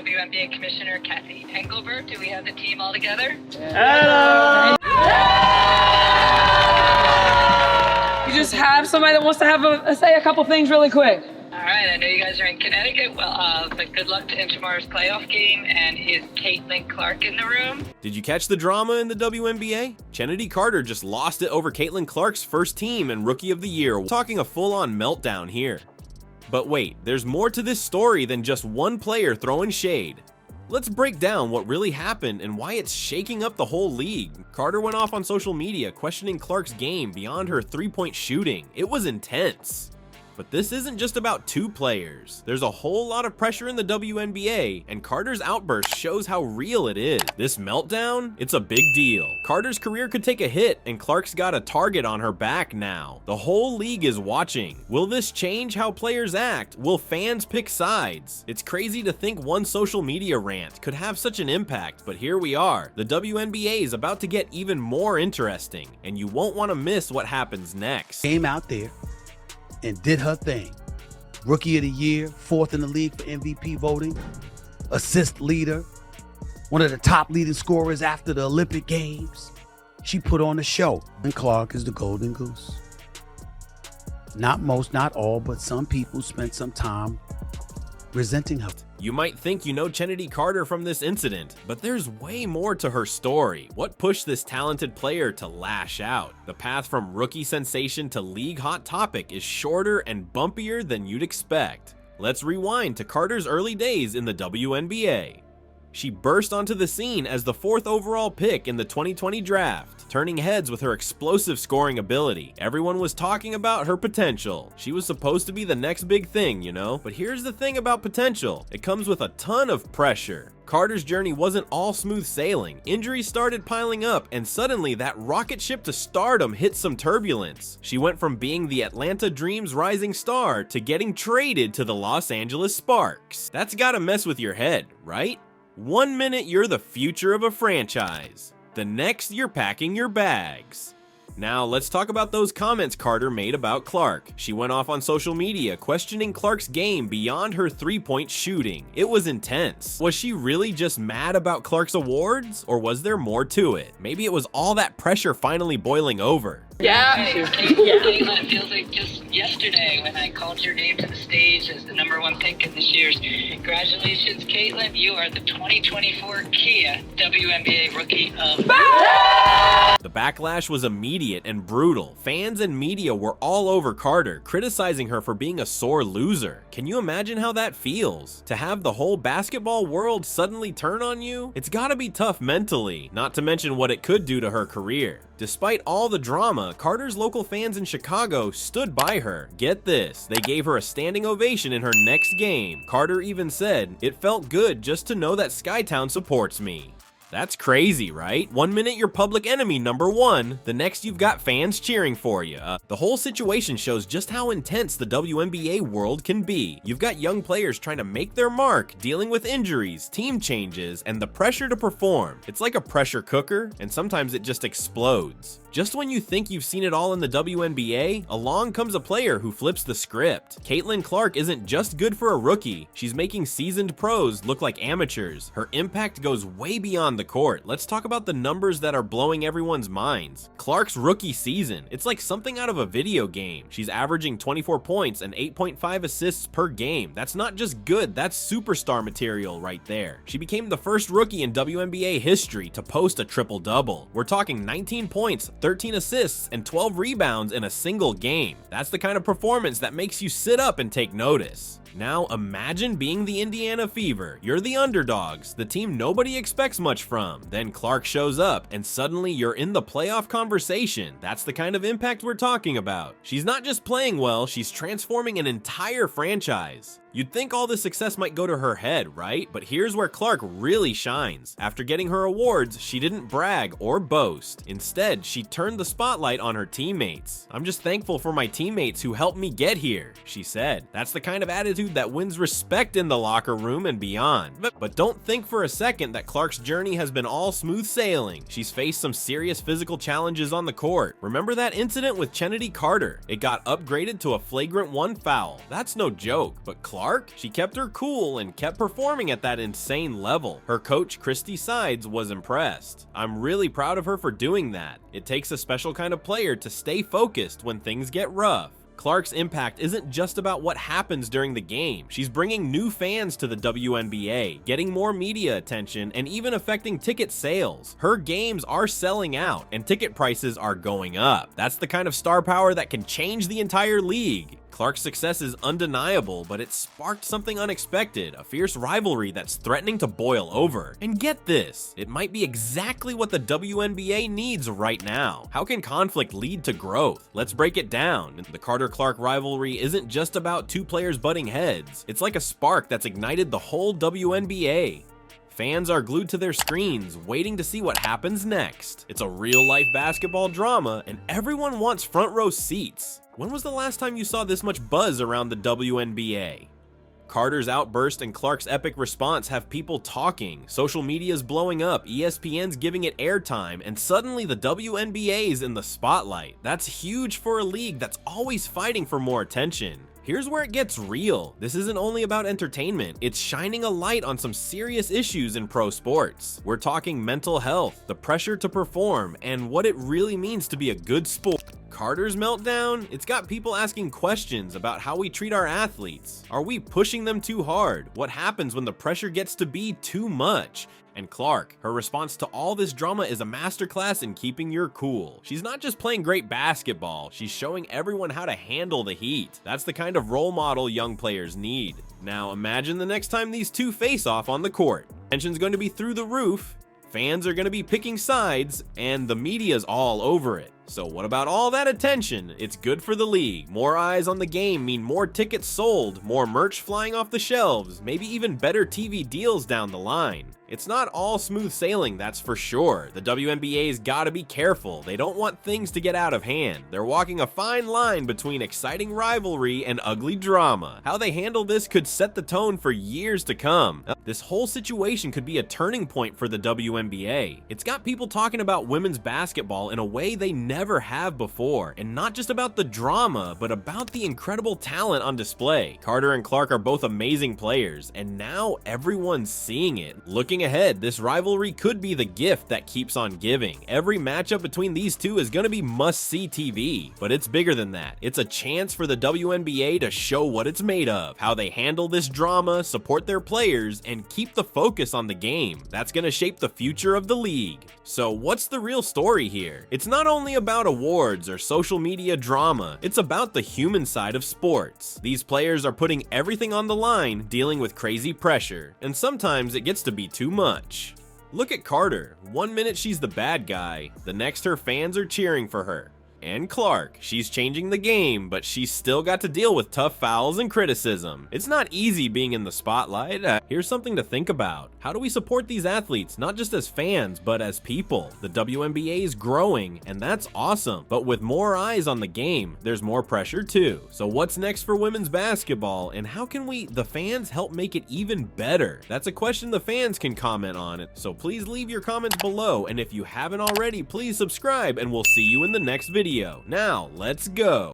WNBA Commissioner Kathy Engelbert. Do we have the team all together? Hello! You just have somebody that wants to say a couple things really quick. All right, I know you guys are in Connecticut, but good luck to tomorrow's playoff game, and is Caitlin Clark in the room? Did you catch the drama in the WNBA? Chennedy Carter just lost it over Caitlin Clark's first team and Rookie of the Year. We're talking a full-on meltdown here. But wait, there's more to this story than just one player throwing shade. Let's break down what really happened and why it's shaking up the whole league. Carter went off on social media questioning Clark's game beyond her three-point shooting. It was intense. But this isn't just about two players. There's a whole lot of pressure in the WNBA, and Carter's outburst shows how real it is. This meltdown, it's a big deal. Carter's career could take a hit, and Clark's got a target on her back now. The whole league is watching. Will this change how players act? Will fans pick sides? It's crazy to think one social media rant could have such an impact, but here we are. The WNBA is about to get even more interesting, and you won't want to miss what happens next. Came out there and did her thing. Rookie of the Year, 4th in the league for MVP voting, assist leader, one of the top leading scorers after the Olympic Games. She put on a show. And Clark is the golden goose. Not most, not all, but some people spent some time resenting her. You might think you know Chennedy Carter from this incident, but there's way more to her story. What pushed this talented player to lash out? The path from rookie sensation to league hot topic is shorter and bumpier than you'd expect. Let's rewind to Carter's early days in the WNBA. She burst onto the scene as the 4th overall pick in the 2020 draft, turning heads with her explosive scoring ability. Everyone was talking about her potential. She was supposed to be the next big thing, you know? But here's the thing about potential. It comes with a ton of pressure. Carter's journey wasn't all smooth sailing. Injuries started piling up, and suddenly that rocket ship to stardom hit some turbulence. She went from being the Atlanta Dream's rising star to getting traded to the Los Angeles Sparks. That's gotta mess with your head, right? One minute you're the future of a franchise, the next you're packing your bags. Now let's talk about those comments Carter made about Clark. She went off on social media questioning Clark's game beyond her three-point shooting. It was intense. Was she really just mad about Clark's awards, or was there more to it? Maybe it was all that pressure finally boiling over. Yeah. Caitlin, it feels like just yesterday when I called your name to the stage as the #1 pick in this year's. Congratulations, Caitlin. You are the 2024 Kia WNBA Rookie of the Year. The backlash was immediate and brutal. Fans and media were all over Carter, criticizing her for being a sore loser. Can you imagine how that feels? To have the whole basketball world suddenly turn on you? It's gotta be tough mentally, not to mention what it could do to her career. Despite all the drama, Carter's local fans in Chicago stood by her. Get this, they gave her a standing ovation in her next game. Carter even said, "It felt good just to know that Skytown supports me." That's crazy, right? One minute you're public enemy #1, the next you've got fans cheering for you. The whole situation shows just how intense the WNBA world can be. You've got young players trying to make their mark, dealing with injuries, team changes, and the pressure to perform. It's like a pressure cooker, and sometimes it just explodes. Just when you think you've seen it all in the WNBA, along comes a player who flips the script. Caitlin Clark isn't just good for a rookie, she's making seasoned pros look like amateurs. Her impact goes way beyond the court. Let's talk about the numbers that are blowing everyone's minds. Clark's rookie season, it's like something out of a video game. She's averaging 24 points and 8.5 assists per game. That's not just good, that's superstar material right there. She became the first rookie in WNBA history to post a triple-double. We're talking 19 points, 13 assists, and 12 rebounds in a single game. That's the kind of performance that makes you sit up and take notice. Now imagine being the Indiana Fever. You're the underdogs, the team nobody expects much from. Then Clark shows up, and suddenly you're in the playoff conversation. That's the kind of impact we're talking about. She's not just playing well, she's transforming an entire franchise. You'd think all this success might go to her head, right? But here's where Clark really shines. After getting her awards, she didn't brag or boast. Instead, she turned the spotlight on her teammates. "I'm just thankful for my teammates who helped me get here," she said. That's the kind of attitude that wins respect in the locker room and beyond. But don't think for a second that Clark's journey has been all smooth sailing. She's faced some serious physical challenges on the court. Remember that incident with Chennedy Carter? It got upgraded to a flagrant 1 foul. That's no joke, but Clark Clark? She kept her cool and kept performing at that insane level. Her coach, Christy Sides, was impressed. I'm really proud of her for doing that. It takes a special kind of player to stay focused when things get rough. Clark's impact isn't just about what happens during the game. She's bringing new fans to the WNBA, getting more media attention, and even affecting ticket sales. Her games are selling out, and ticket prices are going up. That's the kind of star power that can change the entire league. Clark's success is undeniable, but it sparked something unexpected, a fierce rivalry that's threatening to boil over. And get this, it might be exactly what the WNBA needs right now. How can conflict lead to growth? Let's break it down. The Carter-Clark rivalry isn't just about two players butting heads. It's like a spark that's ignited the whole WNBA. Fans are glued to their screens, waiting to see what happens next. It's a real-life basketball drama, and everyone wants front-row seats. When was the last time you saw this much buzz around the WNBA? Carter's outburst and Clark's epic response have people talking, social media's blowing up, ESPN's giving it airtime, and suddenly the WNBA's in the spotlight. That's huge for a league that's always fighting for more attention. Here's where it gets real. This isn't only about entertainment, it's shining a light on some serious issues in pro sports. We're talking mental health, the pressure to perform, and what it really means to be a good sport. Carter's meltdown? It's got people asking questions about how we treat our athletes. Are we pushing them too hard? What happens when the pressure gets to be too much? And Clark, her response to all this drama is a masterclass in keeping your cool. She's not just playing great basketball, she's showing everyone how to handle the heat. That's the kind of role model young players need. Now imagine the next time these two face off on the court. Tension's going to be through the roof, fans are going to be picking sides, and the media's all over it. So what about all that attention? It's good for the league. More eyes on the game mean more tickets sold, more merch flying off the shelves, maybe even better TV deals down the line. It's not all smooth sailing, that's for sure. The WNBA's gotta be careful. They don't want things to get out of hand. They're walking a fine line between exciting rivalry and ugly drama. How they handle this could set the tone for years to come. This whole situation could be a turning point for the WNBA. It's got people talking about women's basketball in a way they never have before, and not just about the drama, but about the incredible talent on display. Carter and Clark are both amazing players, and now everyone's seeing it. Looking ahead, this rivalry could be the gift that keeps on giving. Every matchup between these two is going to be must-see TV, but it's bigger than that. It's a chance for the WNBA to show what it's made of, how they handle this drama, support their players, and keep the focus on the game. That's going to shape the future of the league. So what's the real story here? It's not only about awards or social media drama, it's about the human side of sports. These players are putting everything on the line, dealing with crazy pressure, and sometimes it gets to be too much. Look at Carter. One minute she's the bad guy, the next her fans are cheering for her. And Clark, she's changing the game, but she's still got to deal with tough fouls and criticism. It's not easy being in the spotlight. Here's something to think about. How do we support these athletes, not just as fans, but as people? The WNBA is growing, and that's awesome. But with more eyes on the game, there's more pressure too. So what's next for women's basketball, and how can we, the fans, help make it even better? That's a question the fans can comment on. So please leave your comments below, and if you haven't already, please subscribe, and we'll see you in the next video. Now, let's go.